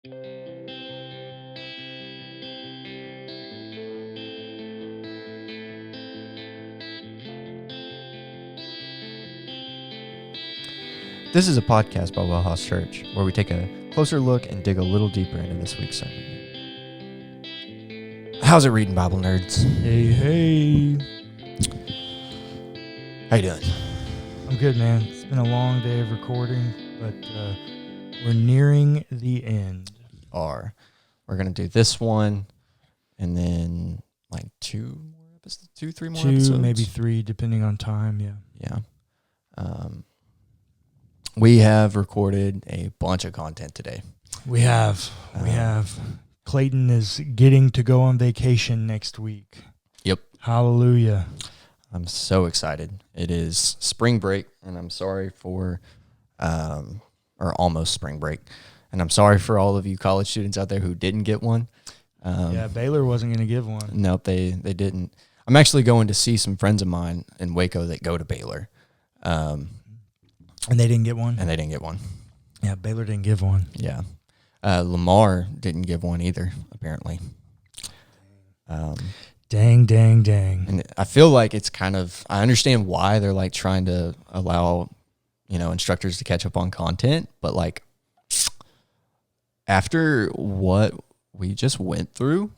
This is a podcast by WellHouse Church, where we take a closer look and dig a little deeper into this week's sermon. How's it reading, Bible nerds? Hey. How you doing? I'm good, man. It's been a long day of recording, but we're nearing the end. We're going to do this one, and then like 3 more episodes? 2, maybe 3, depending on time, yeah. Yeah. We have recorded a bunch of content today. We have. Clayton is getting to go on vacation next week. Yep. Hallelujah. I'm so excited. It is spring break, and I'm sorry for, or almost spring break, and I'm sorry for all of you college students out there who didn't get one. Yeah, Baylor wasn't going to give one. Nope, they didn't. I'm actually going to see some friends of mine in Waco that go to Baylor. And they didn't get one? And they didn't get one. Yeah, Baylor didn't give one. Yeah. Lamar didn't give one either, apparently. Dang. And I feel like it's kind of, I understand why they're like trying to allow, instructors to catch up on content, but like after what we just went through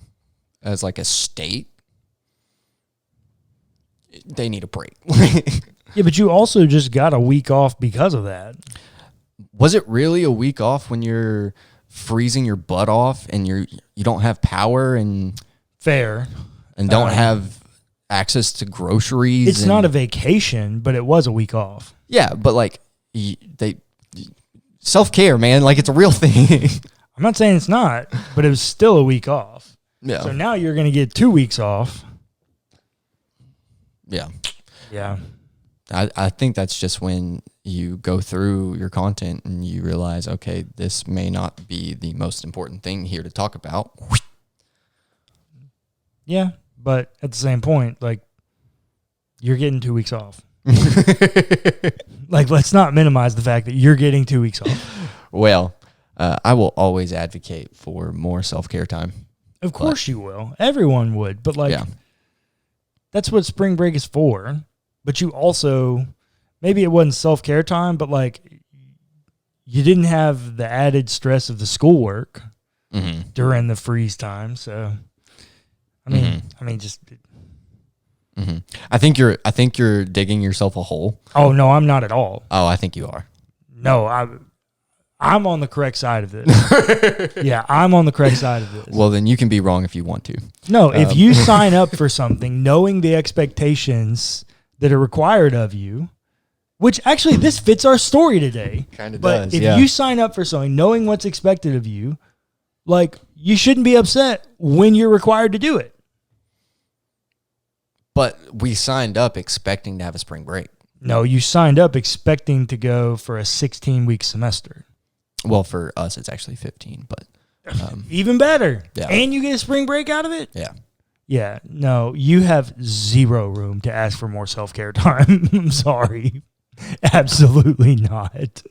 as like a state, they need a break. Yeah, but you also just got a week off because of that. Was it really a week off when you're freezing your butt off and you don't have power and fair and don't have access to groceries? It's not a vacation, but it was a week off. Yeah, but like they self-care, man, like it's a real thing. I'm not saying it's not, but it was still a week off. Yeah. So now you're going to get 2 weeks off. Yeah. Yeah. I think that's just when you go through your content and you realize, okay, this may not be the most important thing here to talk about. Yeah, but at the same point, like, you're getting 2 weeks off. Like, let's not minimize the fact that you're getting 2 weeks off. Well, I will always advocate for more self-care time. Of course you will. Everyone would. But, like, that's what spring break is for. But you also, maybe it wasn't self-care time, but like you didn't have the added stress of the schoolwork during the freeze time. So, I mean, just. Mm-hmm. I think you're digging yourself a hole. Oh no, I'm not at all. Oh, I think you are. No, I'm on the correct side of this. Yeah, I'm on the correct side of this. Well, then you can be wrong if you want to. No, if you sign up for something knowing the expectations that are required of you, which actually this fits our story today. Kind of but does, if yeah. you sign up for something knowing what's expected of you, like you shouldn't be upset when you're required to do it. But we signed up expecting to have a spring break. No, you signed up expecting to go for a 16-week semester. Well, for us, it's actually 15, but... Even better. Yeah. And you get a spring break out of it? Yeah. Yeah, no, you have zero room to ask for more self-care time. I'm sorry. Absolutely not.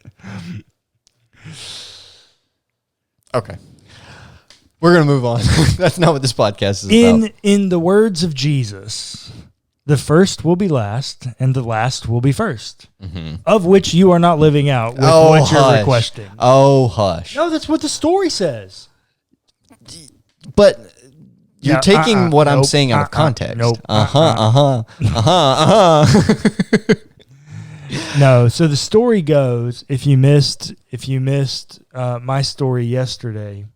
Okay. We're going to move on. That's not what this podcast is about. In the words of Jesus, the first will be last, and the last will be first. Mm-hmm. Of which you are not living out with what you're requesting. Oh, hush. No, that's what the story says. But... You're taking what I'm saying out of context. Nope. No, so the story goes, if you missed my story yesterday,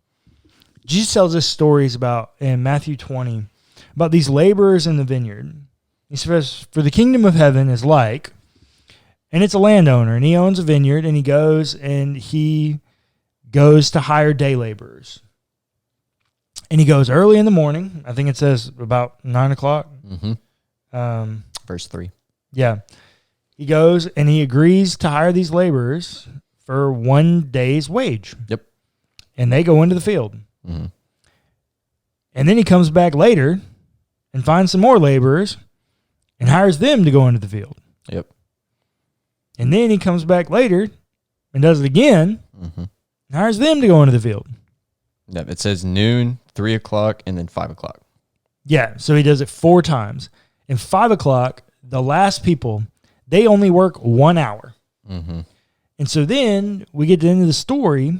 Jesus tells us stories about, in Matthew 20, about these laborers in the vineyard. He says, for the kingdom of heaven is like, and it's a landowner, and he owns a vineyard, and he goes to hire day laborers. And he goes early in the morning. I think it says about 9 o'clock. Mm-hmm. Verse 3. Yeah. He goes and he agrees to hire these laborers for 1 day's wage. Yep. And they go into the field. Mm-hmm. And then he comes back later and finds some more laborers and hires them to go into the field. Yep. And then he comes back later and does it again and hires them to go into the field. Yep, it says noon, 3 o'clock, and then 5 o'clock. Yeah, so he does it 4 times. And 5 o'clock, the last people, they only work 1 hour. Mm-hmm. And so then we get to the end of the story,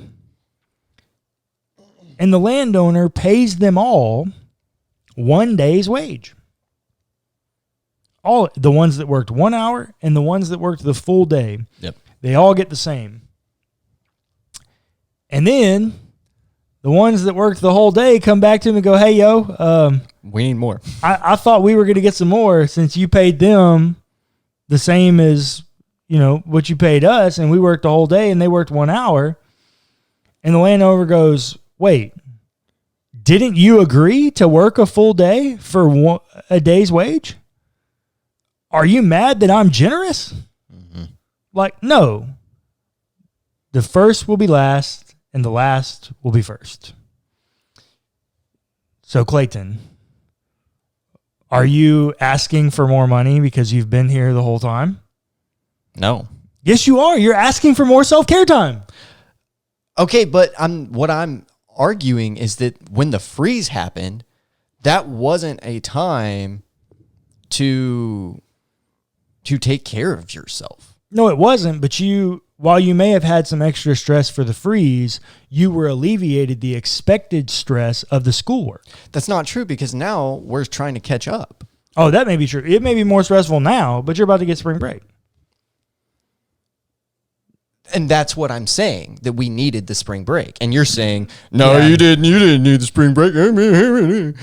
and the landowner pays them all 1 day's wage. All the ones that worked 1 hour and the ones that worked the full day. Yep. They all get the same. And then the ones that worked the whole day come back to him and go, hey, yo, we need more. I thought we were going to get some more since you paid them the same as, what you paid us, and we worked the whole day and they worked 1 hour. And the landowner goes, wait, didn't you agree to work a full day for a day's wage? Are you mad that I'm generous? Mm-hmm. Like, no. The first will be last, and the last will be first. So, Clayton, are you asking for more money because you've been here the whole time? No. Yes, you are. You're asking for more self-care time. Okay, but what I'm arguing is that when the freeze happened, that wasn't a time to take care of yourself. No, it wasn't, but while you may have had some extra stress for the freeze, you were alleviated the expected stress of the schoolwork. That's not true, because now we're trying to catch up. Oh, that may be true. It may be more stressful now, but you're about to get spring break. And that's what I'm saying, that we needed the spring break. And you're saying, no, you didn't need the spring break.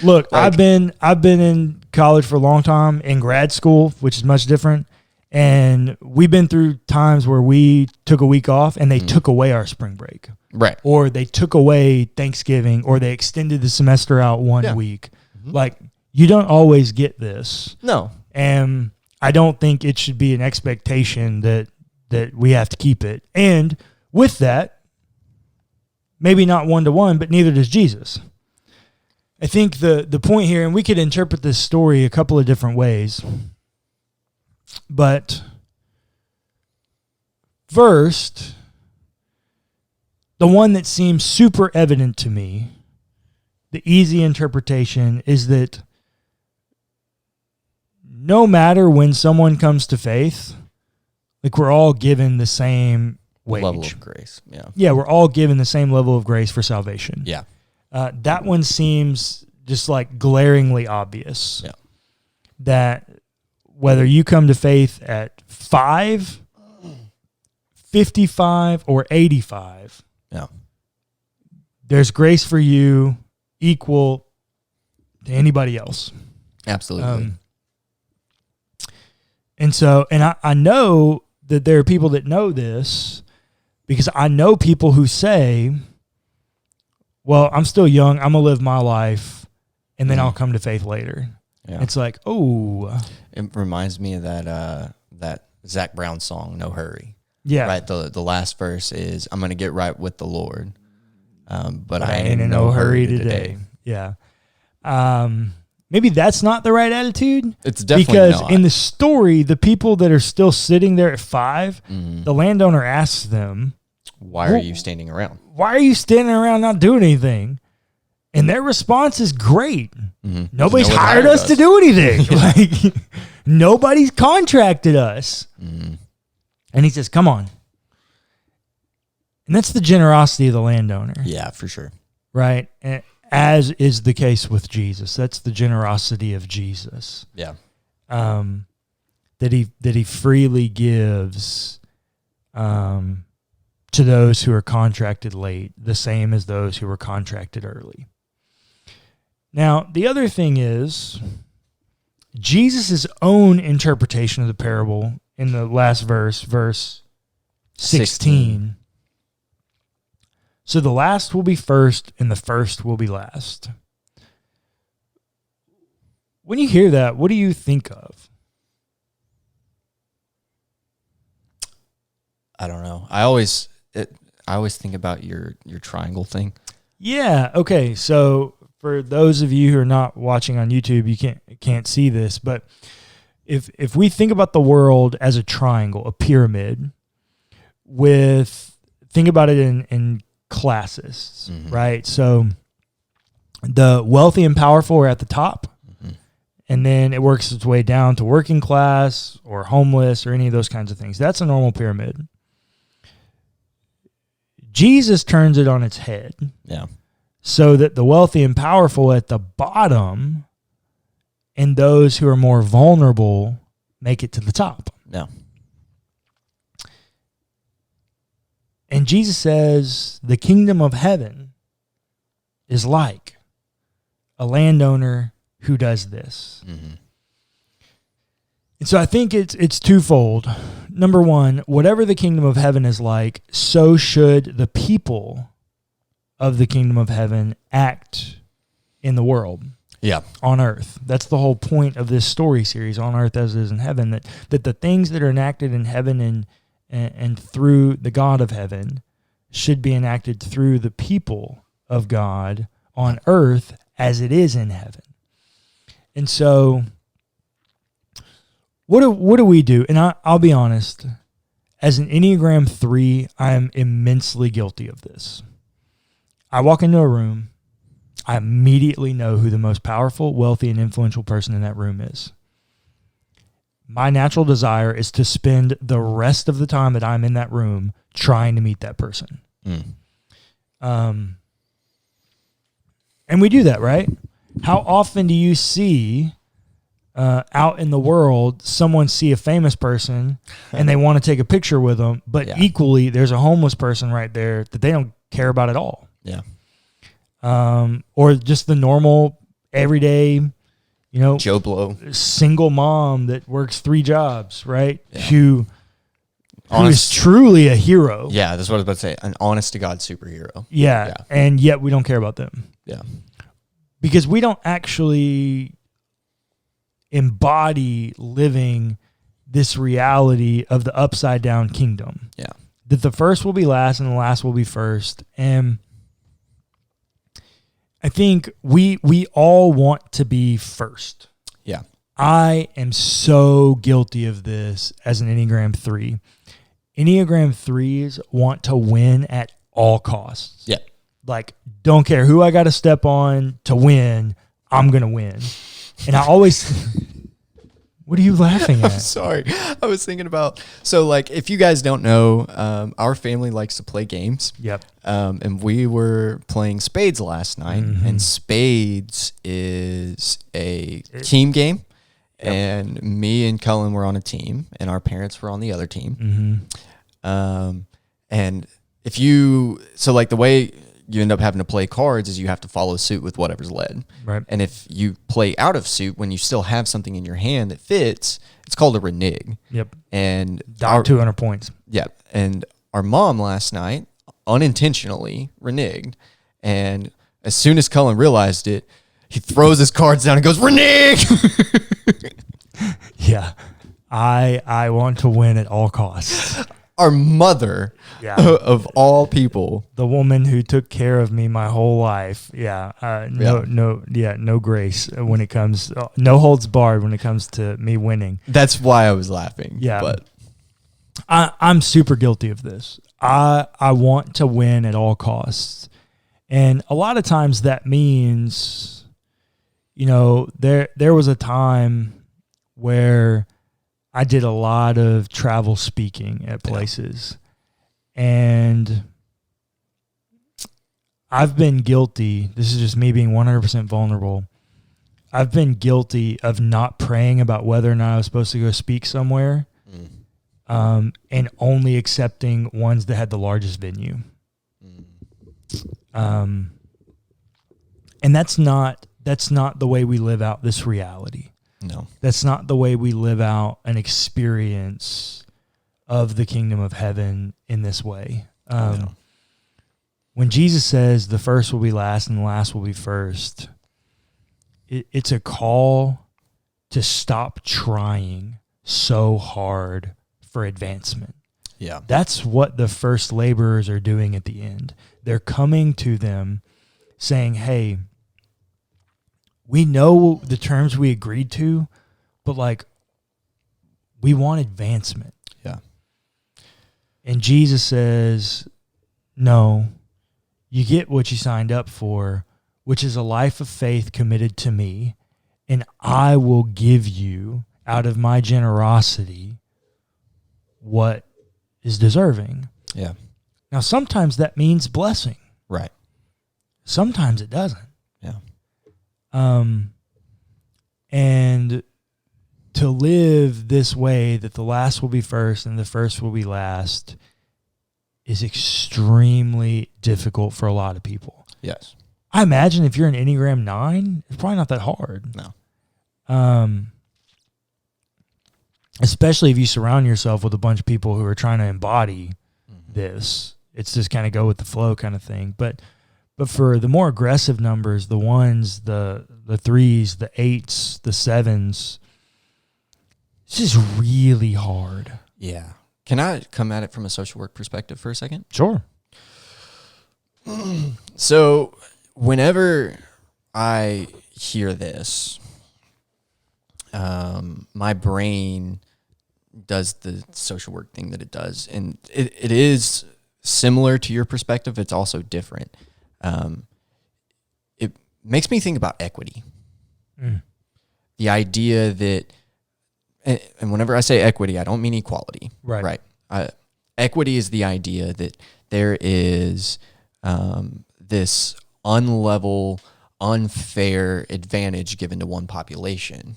Look, I've been in college for a long time, in grad school, which is much different. And we've been through times where we took a week off and they took away our spring break. Right. Or they took away Thanksgiving, or they extended the semester out 1 week. Mm-hmm. Like, you don't always get this. No. And I don't think it should be an expectation that we have to keep it. And with that, maybe not 1-to-1, but neither does Jesus. I think the point here, and we could interpret this story a couple of different ways, but first, the one that seems super evident to me, the easy interpretation, is that no matter when someone comes to faith, like, we're all given the same wage. Level of grace, yeah. Yeah, we're all given the same level of grace for salvation. Yeah. That one seems just like glaringly obvious. Yeah. That whether you come to faith at 5, 55, or 85, yeah, there's grace for you equal to anybody else. Absolutely. And so, and I know that there are people that know this, because I know people who say, well, I'm still young, I'm going to live my life, and then I'll come to faith later. Yeah. It's like, oh. It reminds me of that Zach Brown song, No Hurry. Yeah. Right, the last verse is, I'm going to get right with the Lord, but I ain't ain't in no hurry today. Yeah. Maybe that's not the right attitude. It's definitely because not. In the story, the people that are still sitting there at 5, the landowner asks them, why are you standing around? Why are you standing around not doing anything? And their response is great. Mm-hmm. Nobody's hired us to do anything. Like, nobody's contracted us. Mm-hmm. And he says, come on. And that's the generosity of the landowner. Yeah, for sure. Right? And as is the case with Jesus. That's the generosity of Jesus. Yeah. That he freely gives to those who are contracted late, the same as those who were contracted early. Now, the other thing is, Jesus' own interpretation of the parable in the last verse 16. So the last will be first, and the first will be last. When you hear that, what do you think of? I don't know. I always think about your triangle thing. Yeah. Okay. So for those of you who are not watching on YouTube, you can't see this, but if we think about the world as a triangle, a pyramid, think about it in classes, right? So the wealthy and powerful are at the top, and then it works its way down to working class or homeless or any of those kinds of things. That's a normal pyramid. Jesus turns it on its head. Yeah. So that the wealthy and powerful at the bottom and those who are more vulnerable make it to the top. Yeah. And Jesus says the kingdom of heaven is like a landowner who does this. And so I think it's twofold. Number one, whatever the kingdom of heaven is like, so should the people of the kingdom of heaven act in the world. Yeah. On earth. That's the whole point of this story series, On Earth as It Is in Heaven, that the things that are enacted in heaven and through the God of heaven should be enacted through the people of God on earth as it is in heaven. And so what do we do? And I'll be honest, as an Enneagram 3, I am immensely guilty of this. I walk into a room, I immediately know who the most powerful, wealthy, and influential person in that room is. My natural desire is to spend the rest of the time that I'm in that room trying to meet that person. And we do that, right? How often do you see out in the world someone see a famous person and they want to take a picture with them, but equally there's a homeless person right there that they don't care about at all? Yeah. Or just the normal, everyday, Joe Blow, single mom that works 3 jobs, right? Yeah. Who is truly a hero. Yeah, that's what I was about to say. An honest to God superhero. Yeah. And yet we don't care about them. Yeah. Because we don't actually embody living this reality of the upside down kingdom. Yeah. That the first will be last and the last will be first. And I think we all want to be first. Yeah. I am so guilty of this as an Enneagram 3. Enneagram 3s want to win at all costs. Yeah. Like, don't care who I got to step on to win, I'm going to win. And I always... What are you laughing at? I'm sorry. I was thinking about, so like, if you guys don't know, our family likes to play games. Yep. And we were playing Spades last night, and Spades is a team game. Yep. And me and Cullen were on a team, and our parents were on the other team. And if you, so like the way you end up having to play cards is you have to follow suit with whatever's led. Right. And if you play out of suit when you still have something in your hand that fits, it's called a renege. Yep. And 200 points. Yeah. And our mom last night unintentionally reneged. And as soon as Cullen realized it, he throws his cards down and goes, renege! Yeah. I want to win at all costs. Our mother, of all people, the woman who took care of me my whole life. No grace when it comes, no holds barred when it comes to me winning. That's why I was laughing. Yeah. But I'm super guilty of this. I want to win at all costs. And a lot of times that means, there was a time where I did a lot of travel speaking at places. And I've been guilty. This is just me being 100% vulnerable. I've been guilty of not praying about whether or not I was supposed to go speak somewhere, and only accepting ones that had the largest venue. And that's not the way we live out this reality. No. That's not the way we live out an experience of the kingdom of heaven in this way. When Jesus says the first will be last and the last will be first, it's a call to stop trying so hard for advancement. Yeah. That's what the first laborers are doing at the end. They're coming to them saying, hey, we know the terms we agreed to, but we want advancement. Yeah. And Jesus says, no, you get what you signed up for, which is a life of faith committed to me, and I will give you out of my generosity what is deserving. Yeah. Now, sometimes that means blessing. Right. Sometimes it doesn't. Yeah. And to live this way, that the last will be first and the first will be last, is extremely difficult for a lot of people. Yes. I imagine if you're an Enneagram 9, it's probably not that hard. No. Especially if you surround yourself with a bunch of people who are trying to embody this. It's just kind of go with the flow kind of thing. But for the more aggressive numbers, the 1s, the 3s, the 8s, the 7s, it's just really hard. Yeah. Can I come at it from a social work perspective for a second? Sure. So whenever I hear this, my brain does the social work thing that it does. And it is similar to your perspective. It's also different. It makes me think about equity. The idea that, and whenever I say equity, I don't mean equality. Right. Equity is the idea that there is this unlevel, unfair advantage given to one population.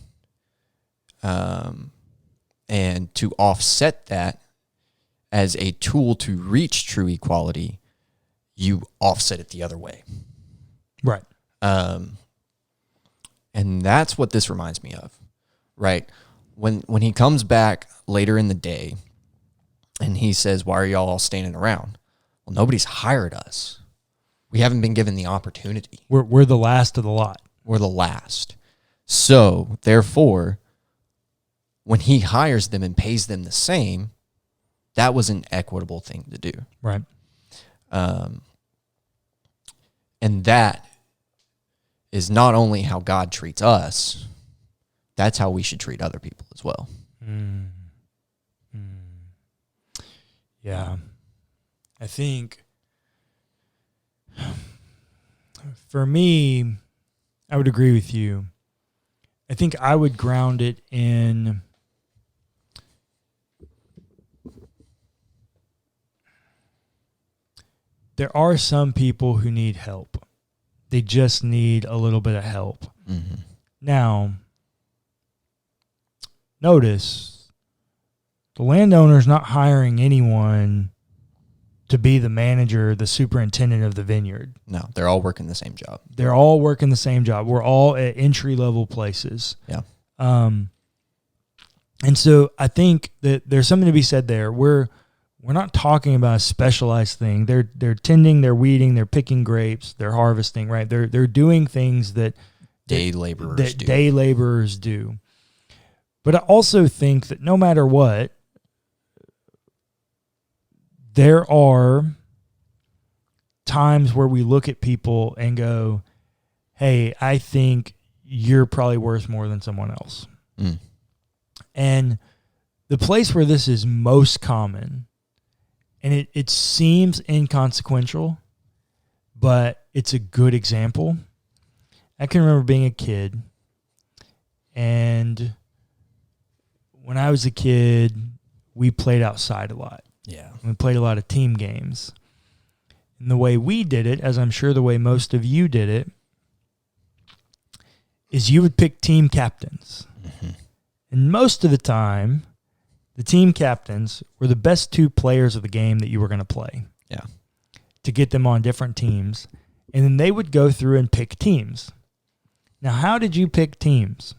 And to offset that as a tool to reach true equality, you offset it the other way. Right. And that's what this reminds me of, right? When he comes back later in the day and he says, why are y'all all standing around? Well, nobody's hired us. We haven't been given the opportunity. We're the last of the lot. We're the last. So, therefore, when he hires them and pays them the same, that was an equitable thing to do. Right. And that is not only how God treats us, that's how we should treat other people as well. Yeah. I think for me, I would agree with you. I think I would ground it in there are some people who need help. They just need a little bit of help. Mm-hmm. Now, notice the landowner's not hiring anyone to be the manager, the superintendent of the vineyard. No, they're all working the same job. They're all working the same job. We're all at entry-level places. Yeah. And so I think that there's something to be said there. We're not talking about a specialized thing. They're tending, they're weeding, they're picking grapes, they're harvesting, right? They're doing things that day laborers do. But I also think that no matter what, there are times where we look at people and go, hey, I think you're probably worth more than someone else. And the place where this is most common, and it seems inconsequential, but it's a good example. I can remember being a kid, and when I was a kid, we played outside a lot. Yeah. We played a lot of team games. And the way we did it, as I'm sure the way most of you did it, is you would pick team captains. Mm-hmm. And most of the time, the team captains were the best two players of the game that you were going to play. Yeah. To get them on different teams. And then they would go through and pick teams. Now, how did you pick teams?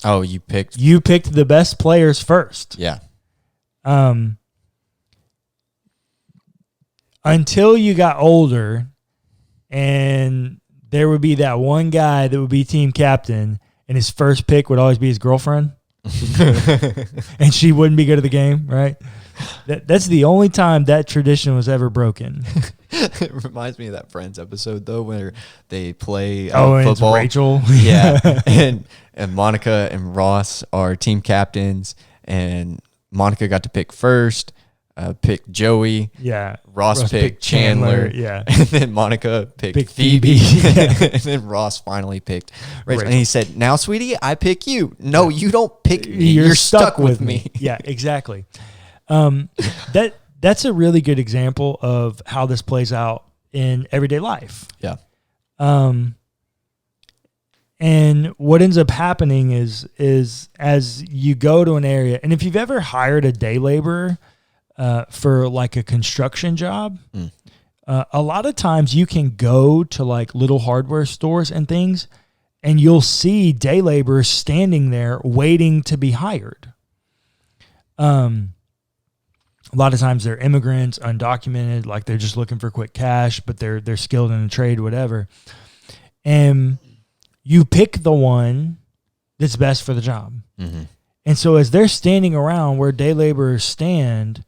Oh, you picked the best players first. Yeah. Until you got older and there would be that one guy that would be team captain and his first pick would always be his girlfriend. And she wouldn't be good at the game, right? That's the only time that tradition was ever broken. It reminds me of that Friends episode, though, where they play and football. It's Rachel. Yeah. and Monica and Ross are team captains, and Monica got to pick first. picked Joey. Yeah. Ross picked Chandler. Yeah. And then Monica picked Phoebe. Yeah. And then Ross finally picked Rachel. And he said, now, sweetie, I pick you. No, you don't pick me. You're stuck with me. Yeah, exactly. That's a really good example of how this plays out in everyday life. Yeah. And what ends up happening is as you go to an area, and if you've ever hired a day laborer for like a construction job, a lot of times you can go to like little hardware stores and things, and you'll see day laborers standing there waiting to be hired. A lot of times they're immigrants, undocumented, like they're just looking for quick cash, but they're skilled in the trade, whatever. And you pick the one that's best for the job. Mm-hmm. And so as they're standing around where day laborers stand,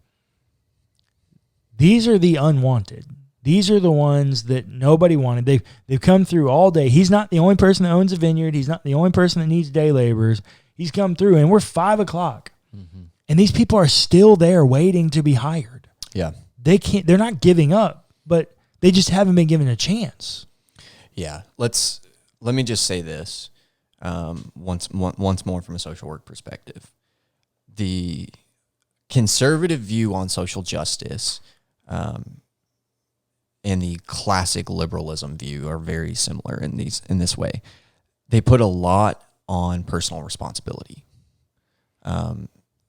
these are the unwanted. These are the ones that nobody wanted. They've come through all day. He's not the only person that owns a vineyard. He's not the only person that needs day laborers. He's come through, and we're 5 o'clock. Mm-hmm. And these people are still there waiting to be hired. Yeah. They're not giving up, but they just haven't been given a chance. Yeah. Let me just say this once more from a social work perspective. The conservative view on social justice and the classic liberalism view are very similar in this way. They put a lot on personal responsibility,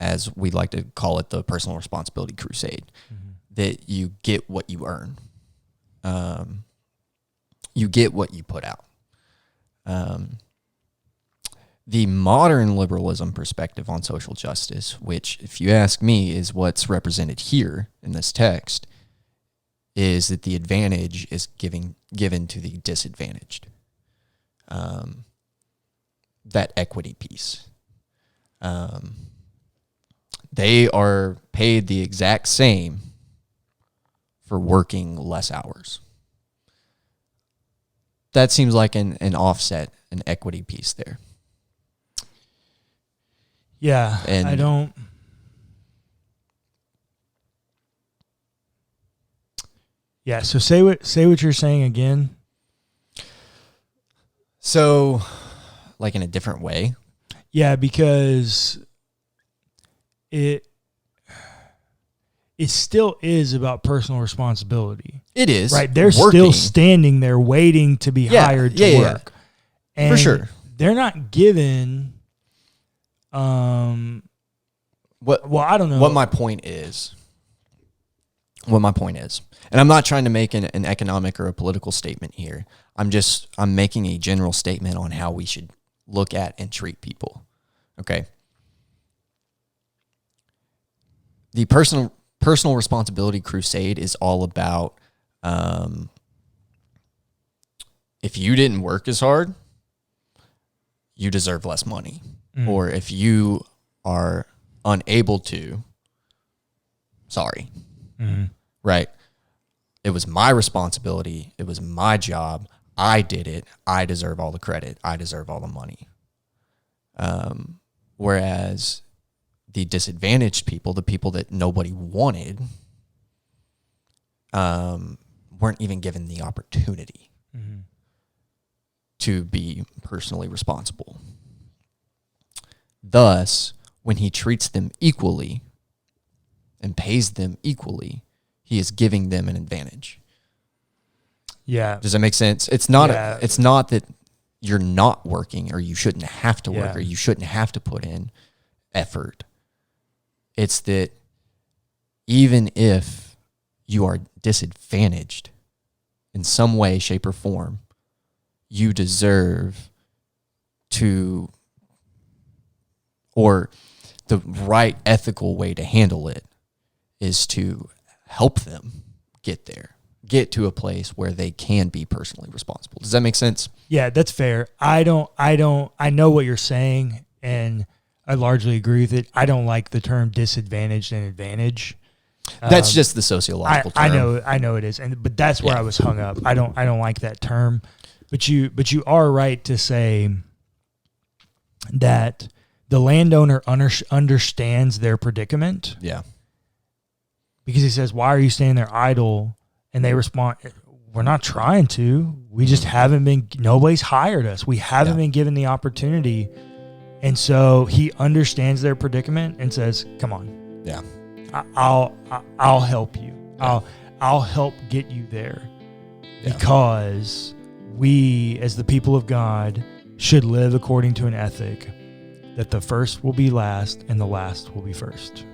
as we like to call it, the personal responsibility crusade. Mm-hmm. That you get what you earn, you get what you put out. The modern liberalism perspective on social justice, which, if you ask me, is what's represented here in this text, is that the advantage is given to the disadvantaged. That equity piece. They are paid the exact same for working less hours. That seems like an offset, an equity piece there. Yeah, and I don't. Yeah, so say what you're saying again. So, like in a different way. Yeah, because it still is about personal responsibility. It is. Right. They're working. Still standing there waiting to be hired to work. Yeah. And for sure. They're not given I don't know. What my point is. And I'm not trying to make an economic or a political statement here. I'm making a general statement on how we should look at and treat people. Okay? The personal responsibility crusade is all about if you didn't work as hard, you deserve less money. Mm. Or if you are unable to, sorry. Mm-hmm. Right? It was my responsibility. It was my job. I did it. I deserve all the credit. I deserve all the money. Whereas the disadvantaged people, the people that nobody wanted, weren't even given the opportunity to be personally responsible. Thus, when he treats them equally and pays them equally, he is giving them an advantage. Yeah. Does that make sense? It's not it's not that you're not working or you shouldn't have to work or you shouldn't have to put in effort. It's that even if you are disadvantaged in some way, shape, or form, you deserve to, or the right ethical way to handle it is to help them get to a place where they can be personally responsible. Does that make sense? Yeah, that's fair. I know what you're saying, and I largely agree with it. I don't like the term disadvantaged and advantage. That's just the sociological term. I know it is, but that's where I was hung up. I don't like that term. But you are right to say that the landowner understands their predicament. Yeah. because he says, why are you standing there idle? And they respond, we're not trying to. We just haven't been, nobody's hired us. We haven't been given the opportunity. And so he understands their predicament and says, come on. Yeah. I'll help you. I'll help get you there. Yeah. Because we, as the people of God, should live according to an ethic that the first will be last and the last will be first.